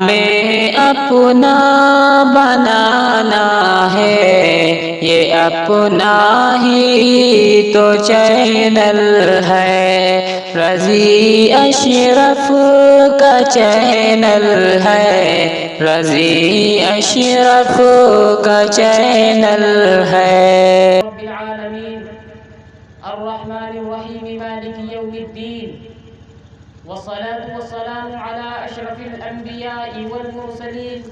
ہمیں اپنا بنانا ہے، یہ اپنا ہی تو چینل ہے، رضی اشرف کا چینل ہے، رضی اشرف کا چینل ہے۔ رب العالمین الرحمن الرحیم مالک یوم الدین، والصلاة والسلام على أشرف الأنبياء والمرسلين،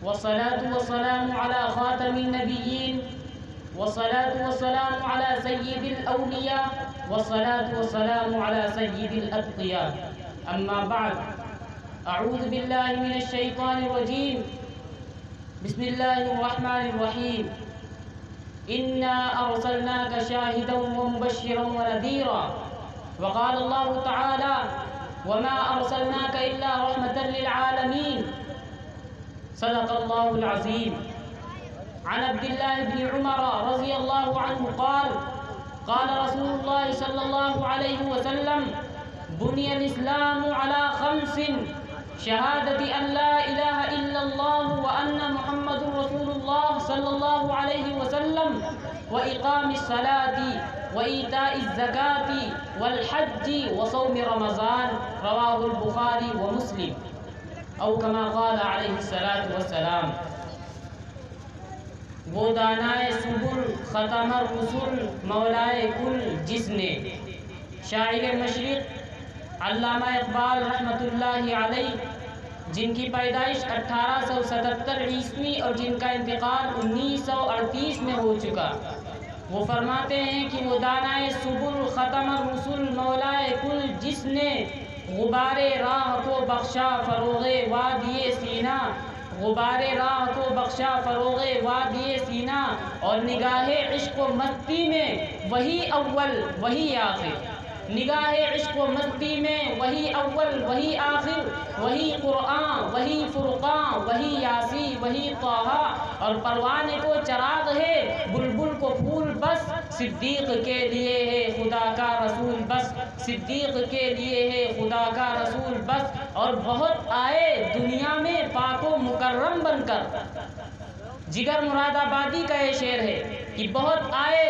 والصلاة والسلام على خاتم النبيين، والصلاة والسلام على سيد الأولياء، والصلاة والسلام على سيد الأتقياء. أما بعد، أعوذ بالله من الشيطان الرجيم. بسم الله الرحمن الرحيم. إنا أرسلناك شاهدا ومبشرا ونذيرا. وقال الله تعالى: وما أرسلناك إلا رحمة للعالمين. صدق الله العظيم. عن عبد الله بن عمر رضي الله عنه قال: قال رسول الله صلى الله عليه وسلم: بني الإسلام على خمس: شهادة أن لا إله إلا الله وأن محمد رسول الله صلى الله عليه وسلم، وإقام الصلاة وإيتاء الزكاة والحج وصوم رمضان. رواه البخاري ومسلم، أو كما قال عليه الصلاة والسلام. وہ دانائے سبل ختم الرسل مولائے کل جس نے، شاعر مشرق علامہ اقبال رحمۃ اللہ علیہ، جن کی پیدائش 1877 عیسوی اور جن کا انتقال 1938 میں ہو چکا، وہ فرماتے ہیں کہ وہ دانائے سبل ختم الرسل مولائے کل جس نے، غبار راہ کو بخشا فروغ وادی سینہ، غبار راہ کو بخشا فروغ وادی سینہ، اور نگاہ عشق و مستی میں وہی اول وہی آخر، نگاہ عشق و مستی میں وہی اول وہی آخر، وہی قرآن وہی فرقان وہی یاسی وہی طٰہٰ، اور پروانے کو چراغ ہے بلبل کو پھول بس، صدیق کے لیے ہے خدا کا رسول بس، صدیق کے لیے ہے خدا کا رسول بس، اور بہت آئے دنیا میں پاک و مکرم بن کر. جگر مراد آبادی کا یہ شعر ہے کہ بہت آئے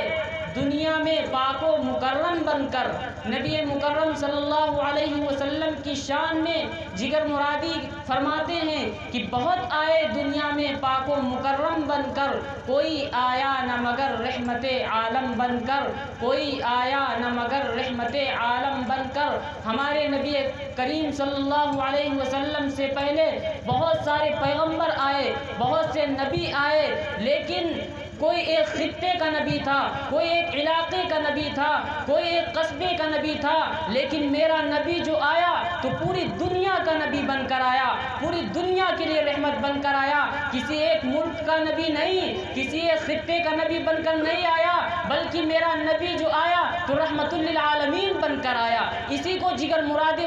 دنیا میں پاک و مکرم بن کر. نبی مکرم صلی اللہ علیہ وسلم کی شان میں جگر مرادی فرماتے ہیں کہ بہت آئے دنیا میں پاک و مکرم بن کر، کوئی آیا نہ مگر رحمت عالم بن کر، کوئی آیا نہ مگر رحمت عالم بن کر. ہمارے نبی کریم صلی اللہ علیہ وسلم سے پہلے بہت سارے پیغمبر آئے، بہت سے نبی آئے، لیکن کوئی ایک خطے کا نبی تھا، کوئی ایک علاقے کا نبی تھا، کوئی ایک قصبے کا نبی تھا، لیکن میرا نبی جو آیا تو پوری دنیا کا نبی بن کر آیا، پوری دنیا کے لیے رحمت بن کر آیا. کسی ایک ملک کا نبی نہیں، کسی ایک خطے کا نبی بن کر نہیں آیا، بلکہ میرا نبی جو آیا تو رحمت للعالمین بن کر آیا. اسی کو جگر مراد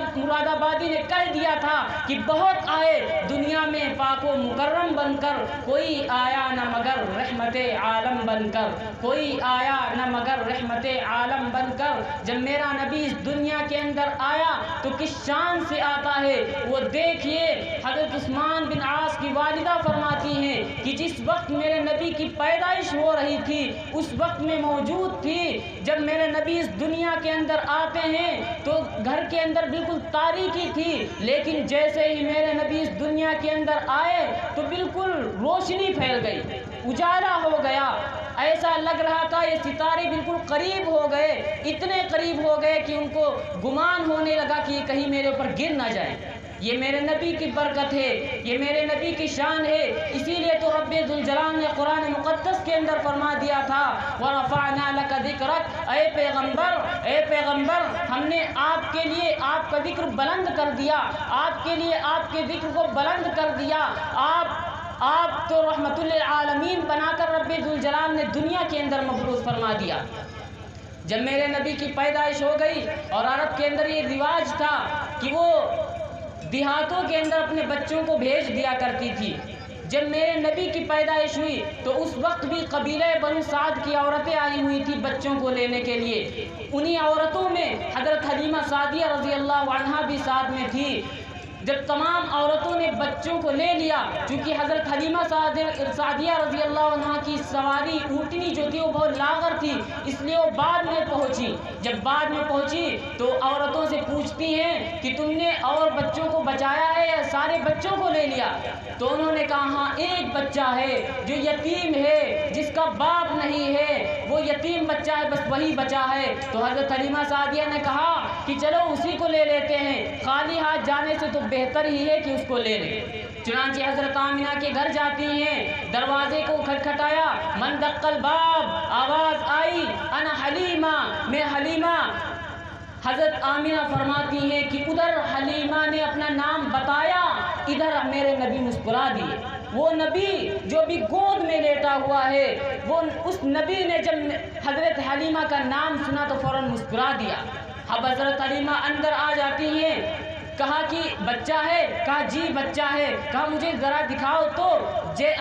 آبادی نے کہہ دیا تھا کہ بہت آئے دنیا میں پاک و مکرم بن کر، کوئی آیا نہ مگر رحمت عالم بن کر، کوئی آیا نہ مگر رحمت عالم بن کر. جب میرا نبی اس دنیا کے اندر آیا تو کس شان سے آتا ہے وہ دیکھیے. حضرت عثمان بن عاص کی والدہ فرماتی ہیں کہ جس وقت میرے نبی کی پیدائش ہو رہی تھی اس وقت میں موجود تھی. جب میرے نبی اس دنیا کے اندر آتے ہیں تو گھر کے اندر بالکل تاریکی تھی، لیکن جیسے ہی میرے نبی اس دنیا کے اندر آئے تو بالکل روشنی پھیل گئی، اجالا ہو گیا. ایسا لگ رہا تھا یہ ستارے بالکل قریب ہو گئے، اتنے قریب ہو گئے کہ ان کو گمان ہونے لگا کہ یہ کہیں میرے اوپر گر نہ جائے. یہ میرے نبی کی برکت ہے، یہ میرے نبی کی شان ہے. اسی لیے تو رب ذوالجلال نے قرآن مقدس کے اندر فرما دیا تھا وَرَفَعْنَا لَكَ ذِكْرَكَ، اے پیغمبر ہم نے آپ کے لیے آپ کا ذکر بلند کر دیا، آپ کے لیے آپ کے ذکر کو بلند کر دیا. آپ تو رحمت للعالمین بنا کر رب ذوالجلال نے دنیا کے اندر مبعوث فرما دیا. جب میرے نبی کی پیدائش ہو گئی اور عرب کے اندر یہ رواج تھا کہ وہ دیہاتوں کے اندر اپنے بچوں کو بھیج دیا کرتی تھی. جب میرے نبی کی پیدائش ہوئی تو اس وقت بھی قبیلہ بنو سعد کی عورتیں آئی ہوئی تھی بچوں کو لینے کے لیے. انہی عورتوں میں حضرت حلیمہ سعدیہ رضی اللہ عنہا بھی ساتھ میں تھی. جب تمام عورتوں نے بچوں کو لے لیا. چونکہ حضرت حلیمہ سعدیہ رضی اللہ عنہ کی سواری اونٹنی جو تھی وہ بہت لاغر تھی، اس لیے وہ بعد میں پہنچی. جب بعد میں پہنچی تو عورتوں سے پوچھتی ہیں کہ تم نے اور بچوں کو بچایا ہے یا سارے بچوں کو لے لیا؟ تو انہوں نے کہا ہاں ایک بچہ ہے جو یتیم ہے، جس کا باپ نہیں ہے، وہ یتیم بچہ ہے، بس وہی بچا ہے. تو حضرت حلیمہ سعدیہ نے کہا کہ چلو اسی کو لے لیتے ہیں، خالی ہاتھ جانے سے تو بہتر ہی ہے کہ اس کو لے لیں. چنانچہ حضرت آمنہ کے گھر جاتی ہیں، دروازے کو کھٹکھٹایا، من دق الباب، آواز آئی انا حلیمہ، میں حلیمہ. حضرت آمنہ فرماتی ہیں کہ ادھر حلیمہ نے اپنا نام بتایا، ادھر میرے نبی مسکرا دیے. وہ نبی جو بھی گود میں لیٹا ہوا ہے، وہ اس نبی نے جب حضرت حلیمہ کا نام سنا تو فوراً مسکرا دیا. اب حضرت حلیمہ اندر آ جاتی ہیں، کہا کہ بچہ ہے؟ کہا جی بچہ ہے. کہا مجھے ذرا دکھاؤ تو.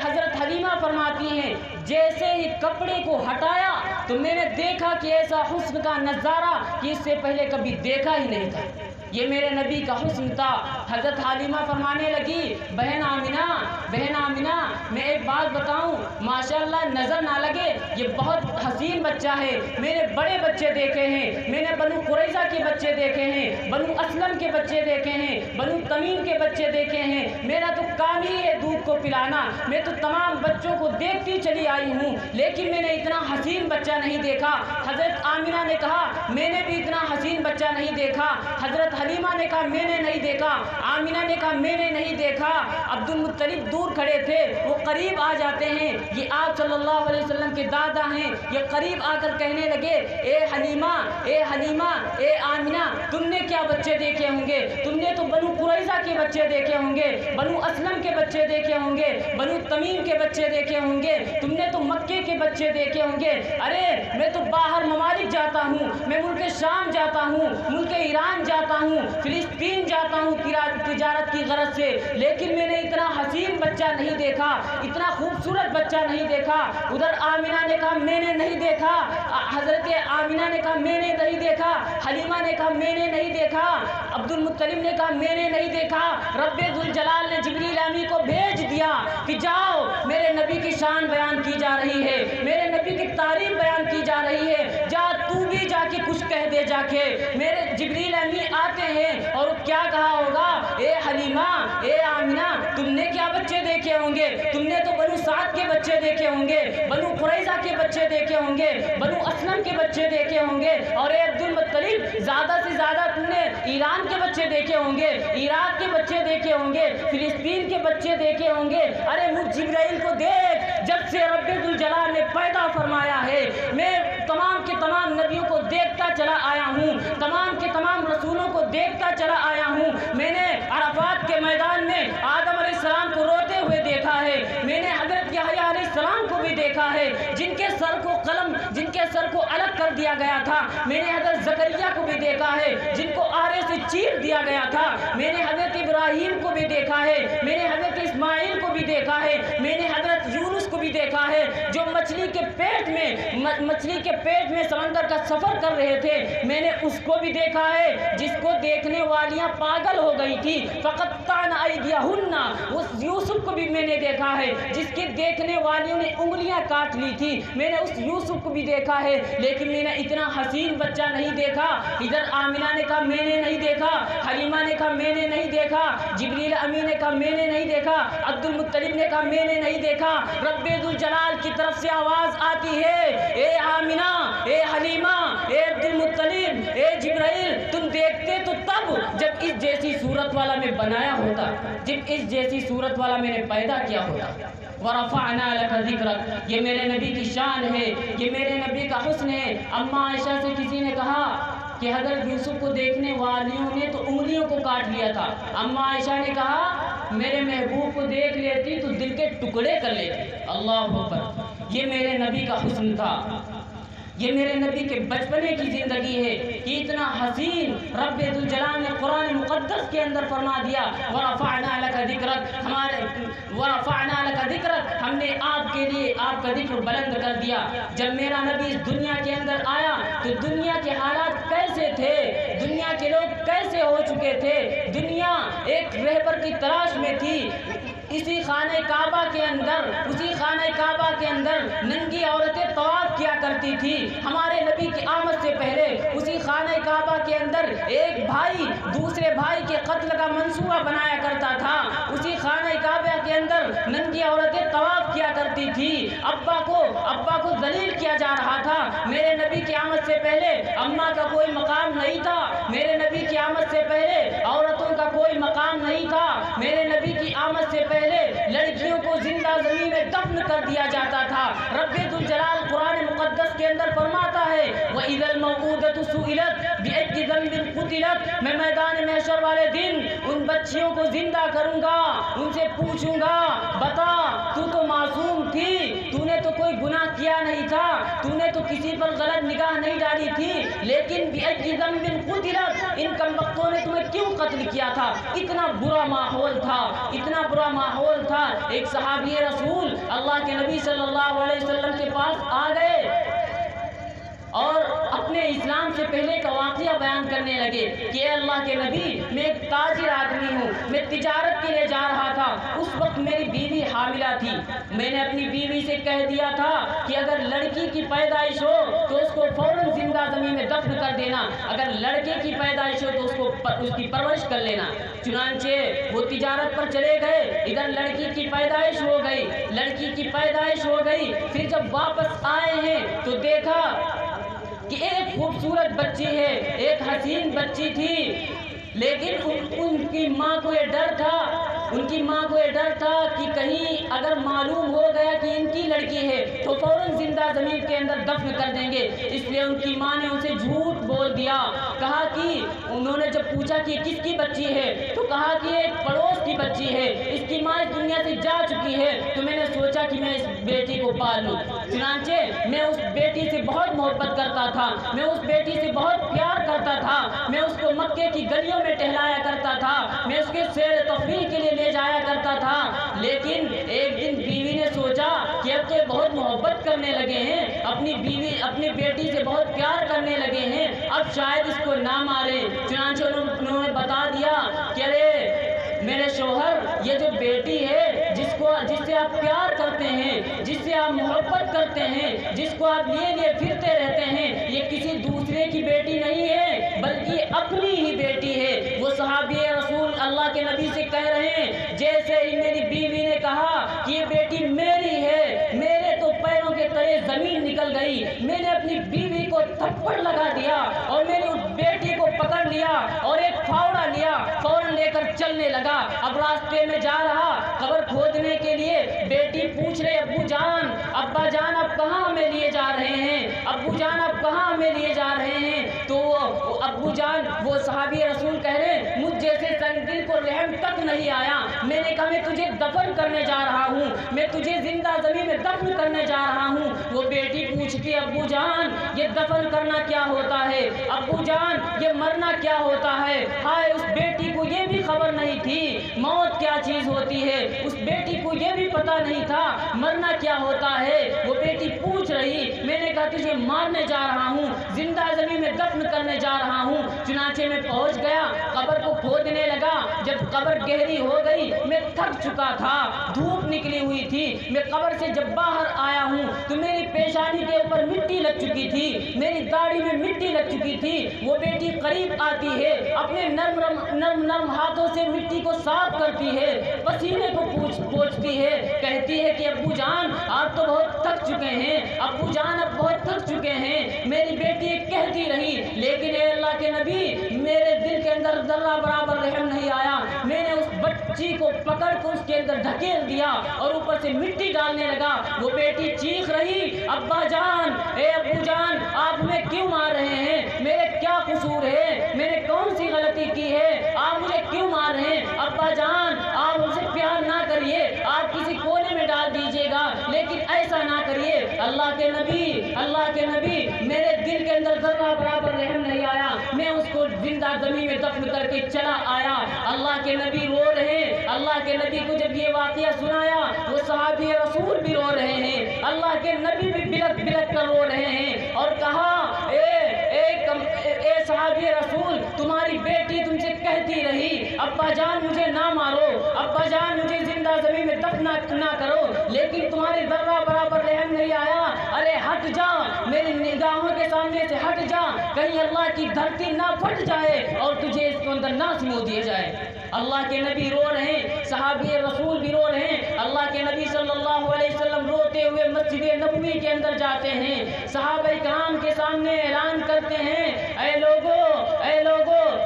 حضرت حلیمہ فرماتی ہیں جیسے ہی کپڑے کو ہٹایا تو میں نے دیکھا کہ ایسا حسن کا نظارہ کہ اس سے پہلے کبھی دیکھا ہی نہیں تھا. یہ میرے نبی کا حسن تھا. حضرت حلیمہ فرمانے لگی بہن آمنہ میں ایک بات بتاؤں، ماشاءاللہ نظر نہ لگے یہ بہت حسین بچہ ہے. میں نے بڑے بچے دیکھے ہیں، میں نے بنو قریظہ کے بچے دیکھے ہیں، بنو اسلم کے بچے دیکھے ہیں، بنو تمیم کے بچے دیکھے ہیں. میرا تو کام ہی ہے دودھ کو پلانا. میں تو تمام بچوں کو دیکھتی چلی آئی ہوں، لیکن میں نے اتنا حسین بچہ نہیں دیکھا. حضرت آمنہ نے کہا میں نے بھی اتنا حسین بچہ نہیں دیکھا. حضرت حلیمہ نے کہا میں نے نہیں دیکھا. آمنہ نے کہا میں نے نہیں دیکھا. عبد المطلب دور کھڑے تھے، وہ قریب آ جاتے ہیں. یہ آپ صلی اللہ علیہ وسلم کے دادا ہیں. یہ قریب آ کر کہنے لگے اے حلیمہ، اے آمنہ، تم نے کیا بچے دیکھے ہوں گے؟ تم نے تو بنو قریظہ کے بچے دیکھے ہوں گے، بنو اسلم کے بچے دیکھے ہوں گے، بنو تمیم کے بچے دیکھے ہوں گے، تم نے تو مکے کے بچے دیکھے ہوں گے. ارے میں تو باہر ممالک جاتا ہوں، میں ملک شام جاتا ہوں، ملک ایران جاتا ہوں، فلسطین جاتا ہوں تجارت کی غرض سے، لیکن میں نے اتنا حسین بچہ نہیں دیکھا، اتنا خوبصورت بچہ نہیں دیکھا. ادھر آمنہ نے کہا میں نے نہیں دیکھا. حضرت آمنہ نے کہا میں نے نہیں دیکھا. حلیمہ نے کہا میں نے نہیں دیکھا. عبد المطلب نے کہا میں نے نہیں دیکھا. رب ذوالجلال نے جبریل امین کو بھیج دیا کہ جاؤ، میرے نبی کی شان بیان کی جا رہی ہے، میرے نبی کی تعریف بیان کی جا رہی ہے، جا تو بھی جا کے کچھ کہہ دے. جا کے میرے جبریل امین آتے ہیں اور کیا کہا ہوگا اے حلیمہ، اے آمنہ، تم نے کیا بچے دیکھے ہوں گے؟ تم نے تو بنو سعد کے بچے دیکھے ہوں گے، بنو قریظہ کے بچے دیکھے ہوں گے، بنو اسلم کے بچے دیکھے ہوں گے، اور اے عبد المطلب زیادہ سے زیادہ تم نے ایران کے بچے دیکھے ہوں گے، عراق کے بچے دیکھے ہوں گے، فلسطین کے بچے دیکھے ہوں گے. ارے مجھ جبرائیل کو دیکھ، جب سے رب ذوالجلال نے پیدا فرمایا ہے میں تمام کے تمام نبیوں کو دیکھتا چلا آیا ہوں، تمام کے تمام رسولوں کو دیکھتا چلا آیا ہوں. میں نے عرفات کے میدان میں آدم علیہ السلام کو روتے ہوئے دیکھا ہے، میں نے حضرت یحییٰ علیہ السلام کو بھی دیکھا ہے جن کے سر کو الگ کر دیا گیا تھا. میں نے حضرت زکریا کو بھی دیکھا ہے جن کو آرے سے چیر دیا گیا تھا. میں نے حضرت ابراہیم کو بھی دیکھا ہے، میں نے حضرت اسماعیل کو بھی دیکھا ہے، میں نے حضرت یونس کو بھی دیکھا ہے جو مچھلی کے پیٹ میں سمندر کا سفر کر رہے تھے. میں نے اس کو بھی دیکھا ہے جس کو دیکھنے والیاں پاگل ہو گئی تھی. فقطعن ایدیہن، اس یوسف کو بھی میں نے دیکھا ہے جس کے دیکھنے والیوں نے انگلیاں کاٹ لی تھی. میں نے اس یوسف کو بھی دیکھا ہے، لیکن میں نے اتنا حسین بچہ نہیں دیکھا. ادھر آمنہ نے کہا میں نے نہیں دیکھا، حلیمہ نے کہا میں نے نہیں دیکھا، جبریل امین نے کہا میں نے نہیں دیکھا، عبد المطلب نے کہا میں نے نہیں دیکھا. رب ذوالجلال کی طرف سے آواز آتی ہے اے آمنہ، اے حلیمہ، اے عبد المطلب، اے جبرائیل، تم دیکھتے تو تب جب اس جیسی صورت والا میں بنایا ہوتا، جب اس جیسی صورت والا میں نے پیدا کیا ہوتا. وَرَفَعْنَا لَكَ ذِكْرَكَ، یہ میرے نبی کی شان ہے، یہ میرے نبی کا حسن ہے. اما عائشہ سے کسی نے کہا کہ حضرت یوسف کو دیکھنے والیوں نے تو انگلیوں کو کاٹ لیا تھا. اما عائشہ نے کہا میرے محبوب کو دیکھ لیتی تو دل کے ٹکڑے کر لیتی. اللہ اکبر، یہ میرے نبی کا حسن تھا، یہ میرے نبی کے بچپنے کی زندگی ہے کہ اتنا حسین رب ذوالجلال نے قرآن مقدس کے اندر فرما دیا وَرَفَعْنَا لَكَ ذِكْرَكَ، وَرَفَعْنَا لَكَ ذِكْرَكَ، ہم نے آپ کے لیے آپ کا ذکر بلند کر دیا. جب میرا نبی اس دنیا کے اندر آیا تو دنیا کے حالات کیسے تھے، دنیا کے لوگ کیسے ہو چکے تھے، دنیا ایک رہبر کی تلاش میں تھی. خانہ کعبہ کے اندر ننگی عورتیں طواف کیا کرتی تھی. ہمارے نبی کی آمد سے پہلے اسی خانہ کعبہ کے اندر ایک بھائی دوسرے بھائی کے قتل کا منصوبہ بنایا کرتا تھا. اسی خانہ کعبہ کے اندر ننگی عورتیں طواف کیا کرتی تھی. ابا کو ذلیل کیا جا رہا تھا. میرے نبی کی آمد سے پہلے اماں کا کوئی مقام نہیں تھا. میرے نبی کی آمد سے پہلے عورتوں کا کوئی مقام نہیں تھا. میرے نبی کی آمد سے پہلے لڑکیوں کو زندہ زمین میں دفن کر دیا جاتا تھا. رب ذوالجلال قرآن مقدس کے اندر فرماتا ہے وَإِذَا الْمَوْءُودَةُ سُئِلَتْ بِأَيِّ ذَنبٍ قُتِلَتْ. میں میدان محشر والے دن ان بچیوں کو زندہ کروں گا, ان سے پوچھوں گا بتا تو معصوم تھی, تو نے تو کوئی گناہ کیا نہیں تھا, تو نے تو کسی پر غلط نگاہ نہیں ڈالی تھی, لیکن بِأَيِّ ذَنبٍ قُتِلَتْ ان کم بختوں نے تمہیں کیوں قتل کیا تھا. اتنا برا ماحول تھا. ایک صحابی رسول اللہ کے نبی صلی اللہ علیہ وسلم کے پاس آ گئے اور اپنے اسلام سے پہلے کا واقعہ بیان کرنے لگے کہ اے اللہ کے نبی, میں ایک تاجر آدمی ہوں, میں تجارت کے لیے جا رہا تھا. اس وقت میری بیوی حاملہ تھی. میں نے اپنی بیوی سے کہہ دیا تھا کہ اگر لڑکی کی پیدائش ہو تو اس کو فوراً زندہ زمین میں دفن کر دینا, اگر لڑکے کی پیدائش ہو تو اس کی پرورش کر لینا. چنانچہ وہ تجارت پر چلے گئے. ادھر لڑکی کی پیدائش ہو گئی. پھر جب واپس آئے ہیں تو دیکھا کہ ایک خوبصورت بچی ہے, ایک حسین بچی تھی, لیکن ان کی ماں کو یہ ڈر تھا کہ کہیں اگر معلوم ہو گیا کہ ان کی لڑکی ہے تو فوراً زندہ زمین کے اندر دفن کر دیں گے. اس لیے ان کی ماں نے اسے جھوٹ بول دیا. کہا کہ انہوں نے جب پوچھا کہ کس کی بچی ہے تو کہا کہ ایک پڑوس کی بچی ہے, اس کی ماں اس دنیا سے جا چکی ہے, تو میں نے سوچا کہ میں اس بیٹی کو پال لوں. چنانچہ میں اس بیٹی سے بہت محبت کرتا تھا, میں اس بیٹی سے بہت پیار کرتا تھا. میں اس کو مکے کی گلیوں میں ٹہلایا کرتا تھا, میں اس کے سیر تفریح کے لیے لے جایا کرتا تھا. لیکن ایک دن بیوی نے سوچا کہ اب تو بہت محبت کرنے لگے ہیں, اپنی بیٹی سے بہت پیار کرنے لگے ہیں, اب شاید اس کو نہ مارے. چنانچہ انہوں نے بتا دیا کہ ارے میرے شوہر, یہ جو بیٹی ہے جس سے آپ پیار کرتے ہیں, جس سے آپ محبت کرتے ہیں, جس کو آپ لیے پھرتے رہتے ہیں, یہ کسی دوسرے کی بیٹی نہیں ہے بلکہ اپنی ہی بیٹی ہے. وہ صحابی رسول اللہ کے نبی سے کہہ رہے ہیں جیسے ہی میری بیوی نے کہا کہ یہ بیٹی میری ہے, میرے تو پیروں کے تلے زمین نکل گئی. میں نے اپنی بیوی کو تھپڑ لگا دیا اور میں نے اس بیٹی کو پکڑ لیا اور ایک پھاوڑا لیا, فوراً لے کر چلنے لگا. اب راستے میں جا رہا قبر کھودنے کے لیے. بیٹی پوچھ رہے ابا جان آپ کہاں ہمیں لیے جا رہے ہیں, ابو جان آپ کہاں ہمیں لیے جا رہے ہیں. تو ابو جان, وہ صحابی رسول کہہ رہے ہیں مجھ جیسے دل کو رحم تک نہیں آیا. میں نے کہا میں تجھے دفن کرنے جا رہا ہوں, میں تجھے زندہ زمین میں دفن کرنے جا رہا ہوں. وہ بیٹی پوچھتی ابو جان یہ دفن کرنا کیا ہوتا ہے, ابو جان یہ مرنا کیا ہوتا ہے. ہائے, اس بیٹی کو یہ بھی خبر نہیں تھی موت کیا چیز ہوتی ہے, اس بیٹی کو یہ بھی پتا نہیں تھا مرنا کیا ہوتا ہے. وہ بیٹی پوچھ رہی, میں نے کہا تجھے مارنے جا رہا ہوں, زندہ زمین میں دفن کرنے جا رہا ہوں. چنانچہ میں پہنچ گیا, قبر کو کھودنے لگا. جب قبر گہری ہو گئی میں تھک چکا تھا, دھوپ نکلی ہوئی تھی. میں قبر سے جب باہر آیا ہوں تو میری پیشانی کے اوپر مٹی لگ چکی تھی, میری داڑھی میں مٹی لگ چکی تھی. وہ بیٹی قریب آتی ہے, اپنے نرم ہاتھوں سے مٹی کو صاف کرتی ہے, پسینے کو پوچھتی ہے, کہتی ہے کہ ابو جان آپ تو بہت تھک چکے ہیں, ابو جان آپ بہت تھک چکے ہیں. میری بیٹی کہتی رہی, لیکن اے اللہ کے نبی میرے دل کے اندر ذرہ برابر رحم نہیں آیا. میں نے اس بچی کو پکڑ کر اس کے اندر دھکیل دیا اور اوپر سے مٹی ڈالنے لگا. وہ بیٹی چیخ رہی ابا جان, اے ابو جان آپ ہمیں کیوں مار رہے ہیں, میرے کیا قصور ہے, میں نے کون سی غلطی کی ہے, آپ مجھے کیوں مار رہے ہیں. ابا جان آپ مجھ سے پیار نہ کریے, آپ کسی کونے میں ڈال دیجیے گا, لیکن ایسا نہ کریے. اللہ کے نبی میرے دل کے اندر ذرہ برابر رحم نہیں آیا. میں اس کو زندہ زمین میں دفن کر کے چلا آیا. اللہ کے نبی رو رہے ہیں. اللہ کے نبی کو جب یہ واقعہ سنایا وہ صحابی رسول بھی رو رہے ہیں, اللہ کے نبی بھی بلک بلک کر رو رہے ہیں اور کہا اے صحابی رسول تمہاری بیٹی تم سے کہتی رہی ابا جان مجھے نہ مارو, ابا جان مجھے زندہ زمین میں دفن نہ کرو، لیکن تمہارے ذرہ برابر رحم نہیں آیا، ارے ہٹ جا، میری نگاہوں کے سامنے سے ہٹ جا، کہیں اللہ کی دھرتی نہ پھٹ جائے اور تجھے اس کے اندر نہ سمو دیا جائے۔ اللہ کے نبی رو رہے ہیں، صحابی رسول بھی رو رہے ہیں، اللہ کے نبی صلی اللہ علیہ وسلم روتے ہوئے مسجد نبوی کے اندر جاتے ہیں، صحابہ کرام کے سامنے اعلان کرتے ہیں، اے لوگو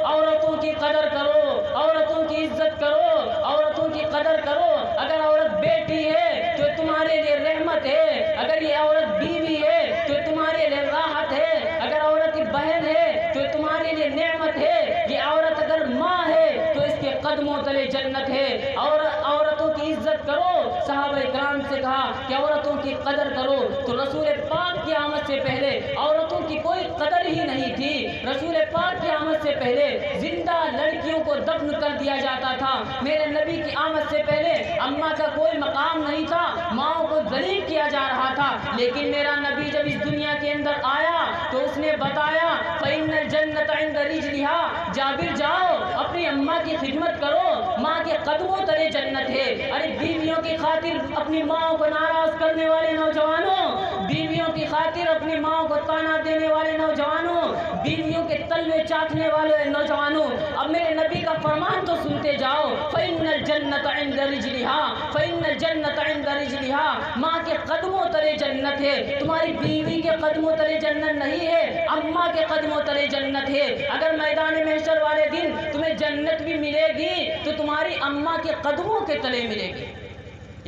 عورتوں کی قدر کرو، عورتوں کی عزت کرو، عورتوں کی قدر کرو، اگر عورت بیٹی ہے تو تمہارے لیے رحمت ہے، اگر یہ عورت بیوی ہے تو تمہارے لیے راحت ہے، اگر عورت کی بہن ہے تو تمہارے لیے نعمت ہے، یہ عورت اگر ماں ہے تو اس کے قدموں تلے جنت ہے، اور عورتوں کی عزت کرو۔ صحابہ کرام سے کہا کہ عورتوں کی قدر کرو، تو رسول پاک کی آمد سے پہلے عورتوں کی کوئی قدر ہی نہیں تھی، رسول پاک کی آمد سے پہلے زندہ لڑکیوں کو دفن کر دیا جاتا تھا، میرے نبی کی آمد سے پہلے اماں کا کوئی مقام نہیں تھا، ماؤں کو ذلیل کیا جا رہا تھا، لیکن میرا نبی جب اس دنیا کے اندر آیا تو اس نے بتایا فَإِنَّ الْجَنَّةَ عِنْدَ رِجْلِهَا، جابر جاؤ اپنی اماں کی خدمت کرو، ماں کے قدموں تلے جنت ہے۔ ارے بیویوں کی خاطر اپنی ماں کو ناراض کرنے والے نوجوانوں، بیویوں کی خاطر اپنی ماں کو تانا دینے والے نوجوانوں، بیویوں کے تلوے چاٹنے والے نوجوانوں، اب میرے نبی کا فرمان تو سنتے جاؤ، فَإِنَّ الْجَنَّةَ عِنْدَ رِجْلِهَا، فَإِنَّ الْجَنَّةَ عِنْدَ رِجْلِهَا، ماں کے قدموں تلے جنت ہے، تمہاری بیوی کے قدموں تلے جنت نہیں ہے، اماں کے قدموں تلے جنت ہے، اگر میدان محشر والے دن تمہیں جنت بھی ملے گی تو تمہاری اماں کے قدموں کے تلے ملے گی۔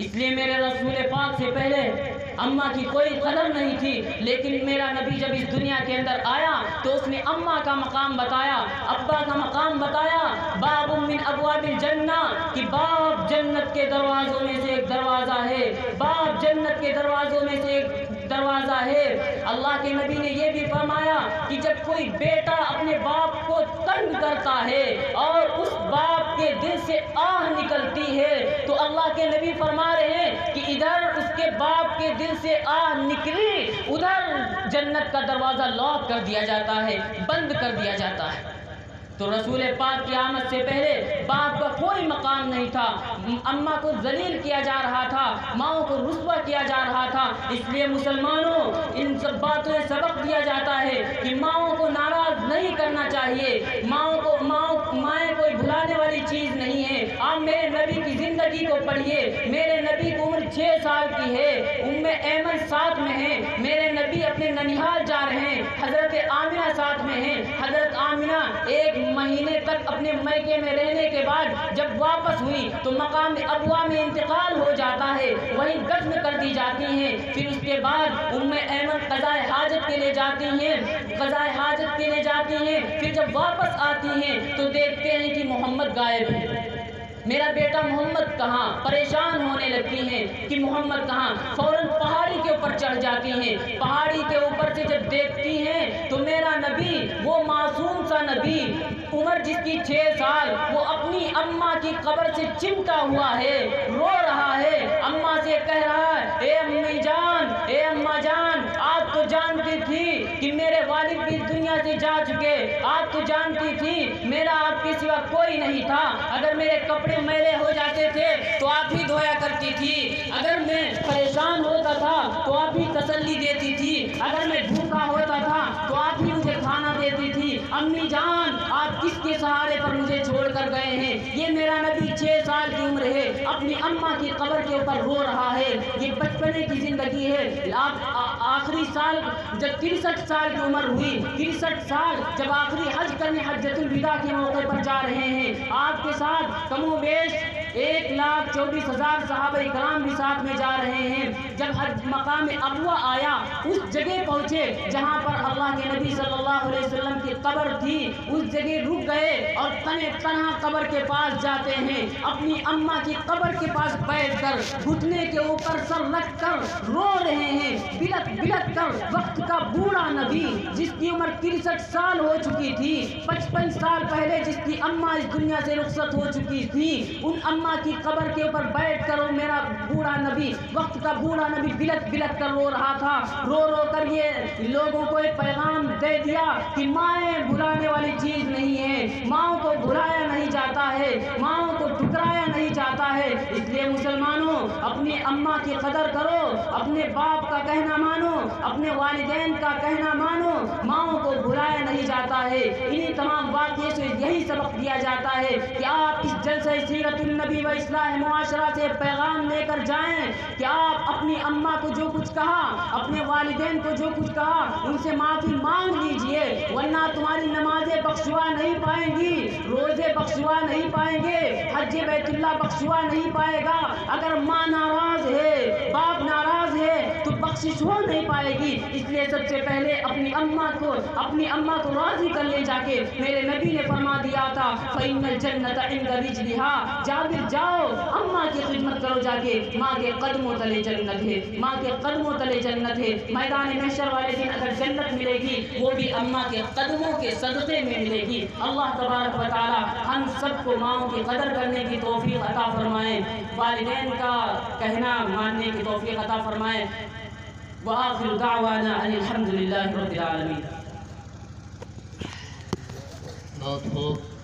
اس لیے میرے رسول پاک سے پہلے اماں کی کوئی قدر نہیں تھی، لیکن میرا نبی جب اس دنیا کے اندر آیا تو اس نے اماں کا مقام بتایا، ابا کا مقام بتایا، باب من ابواب الجنہ، کہ باب جنت کے دروازوں میں سے ایک دروازہ ہے، باب جنت کے دروازوں میں سے ایک دروازہ ہے۔ اللہ کے نبی نے یہ بھی فرمایا کہ جب کوئی بیٹا اپنے باپ کو تنگ کرتا ہے اور اس باپ کے دل سے آہ نکلتی ہے تو اللہ کے نبی فرما رہے ہیں کہ ادھر اس کے باپ کے دل سے آہ نکلی، ادھر جنت کا دروازہ لاک کر دیا جاتا ہے، بند کر دیا جاتا ہے۔ تو رسول پاک کی آمد سے پہلے باپ کا کوئی مقام نہیں تھا، اماں کو ذلیل کیا جا رہا تھا، ماؤں کو رسوا کیا جا رہا تھا۔ اس لیے مسلمانوں ان سب باتوں سے سبق دیا جاتا ہے کہ ماؤں کو ناراض نہیں کرنا چاہیے، مائیں کوئی بھلانے والی چیز نہیں ہے۔ آپ میرے نبی کی زندگی کو پڑھیے، میرے نبی کی عمر 6 سال کی ہے، ایمن ساتھ میں ہے، میرے نبی اپنے ننیحال جا رہے ہیں، حضرت آمنہ ساتھ میں ہیں، حضرت آمنہ 1 مہینے تک اپنے میکے میں رہنے کے بعد جب واپس ہوئی تو مقام ابوا میں انتقال ہو جاتا ہے، وہیں دفن کر دی جاتی ہیں۔ پھر اس کے بعد ایمن قضائے حاجت کے لیے جاتی ہیں، قضائے حاجت کے لیے جاتی ہیں، پھر جب واپس آتی ہیں تو دیکھتے ہیں کہ محمد غائب ہے، میرا بیٹا محمد کہاں؟ پریشان ہونے لگتی ہیں کہ محمد کہاں؟ فوراً پہاڑی کے اوپر چڑھ جاتی ہیں، پہاڑی کے اوپر سے جب دیکھتی ہیں تو میرا نبی، وہ معصوم سا نبی، عمر جس کی 6 سال، وہ اپنی اماں کی قبر سے چمٹا ہوا ہے، رو رہا ہے، اماں سے کہہ رہا ہے اے امی جان، اے اماں جان، آپ تو جانتی تھی کہ میرے والد بھی دنیا سے جا چکے، آپ تو جانتی تھی میرا آپ کے سوا کوئی نہیں تھا، اگر میرے کپڑے میلے ہو جاتے تھے تو آپ ہی دھویا کرتی تھی، اگر میں پریشان ہوتا تھا تو آپ ہی تسلی دیتی تھی، اگر میں بھوکا ہوتا تھا تو آپ ہی مجھے کھانا دیتی تھی، امی جان آپ کس کے سہارے پر مجھے چھوڑ کر گئے ہیں؟ یہ میرا نبی 6 سال کی عمر ہے، اپنی اماں کی قبر کے اوپر رو رہا ہے، یہ بچپنے کی زندگی ہے۔ آخری سال جب 63 سال کی عمر ہوئی، 63 سال جب آخری حج کرنے حجۃ الوداع کے موقع پر جا رہے ہیں، آپ کے ساتھ کم و بیش 1,24,000 صحابہ کرام بھی ساتھ میں جا رہے ہیں۔ جب مقام ابوا آیا، اس جگہ پہنچے جہاں پر اللہ کے نبی صلی اللہ علیہ وسلم کی قبر تھی، اس جگہ رک گئے اور تنہا قبر کے پاس جاتے ہیں، اپنی اماں کی قبر کے پاس بیٹھ کر گھٹنے کے اوپر سر رکھ کر رو رہے ہیں، بلک بلک کر۔ وقت کا بوڑھا نبی جس کی عمر 63 سال ہو چکی تھی، 55 سال پہلے جس کی اماں اس دنیا سے رخصت ہو چکی تھی، ان اماں کی قبر کے اوپر بیٹھ کر میرا بوڑھا نبی، وقت کا بوڑھا نبی بلک بلک کر رو رہا تھا، رو رو کر یہ لوگوں کو ایک پیغام دے دیا کہ مائیں بھلانے والی چیز نہیں ہے، ماؤں کو بھلایا نہیں جاتا ہے، ماؤں کو ٹھکرایا نہیں جاتا ہے۔ اس لیے مسلمانوں اپنی اماں کی قدر کرو، اپنے باپ کا کہنا مانو، اپنے والدین کا کہنا مانو، ماؤں کو بھلایا نہیں جاتا ہے۔ انہی تمام واقعے سے یہی سبق دیا جاتا ہے کہ آپ اس جلسہ سیرت النبی و اصلاح معاشرہ سے پیغام لے کر جائیں کہ آپ اپنی اماں کو جو کچھ کہا، اپنے والدین کو جو کچھ کہا، ان سے معافی مانگ لیجئے، ورنہ تمہاری نمازیں بخشوا نہیں پائیں گی، روزے بخشوا نہیں پائیں گے، حج بیت اللہ بخشوا نہیں پائے گا۔ اگر ماں ناراض ہے، باپ ناراض ہے تو بخشش ہو نہیں پائے گی۔ اس لیے سب سے پہلے اپنی اماں کو راضی کر لے جا کے۔ میرے نبی نے فرما دیا تھا فَإِنَّ الْجَنَّةَ عِنْدَ رِجْلِهَا، جابر جاؤ اماں کی خدمت کرو جا کے، ماں کے قدموں تلے جنت ہے، ماں کے قدموں تلے جنت ہے۔ میدان محشر والے دن اگر جنت ملے گی وہ بھی اماں کے قدموں کے صدقے میں ملے گی۔ اللہ تبارک و تعالی ہم سب کو ماؤں کی قدر کرنے کی توفیق عطا فرمائے، والدین کا کہنا ماننے کی توفیق عطا فرمائے۔ وآخر دعوانا ان الحمد للہ رب العالمین۔ بہت خوب۔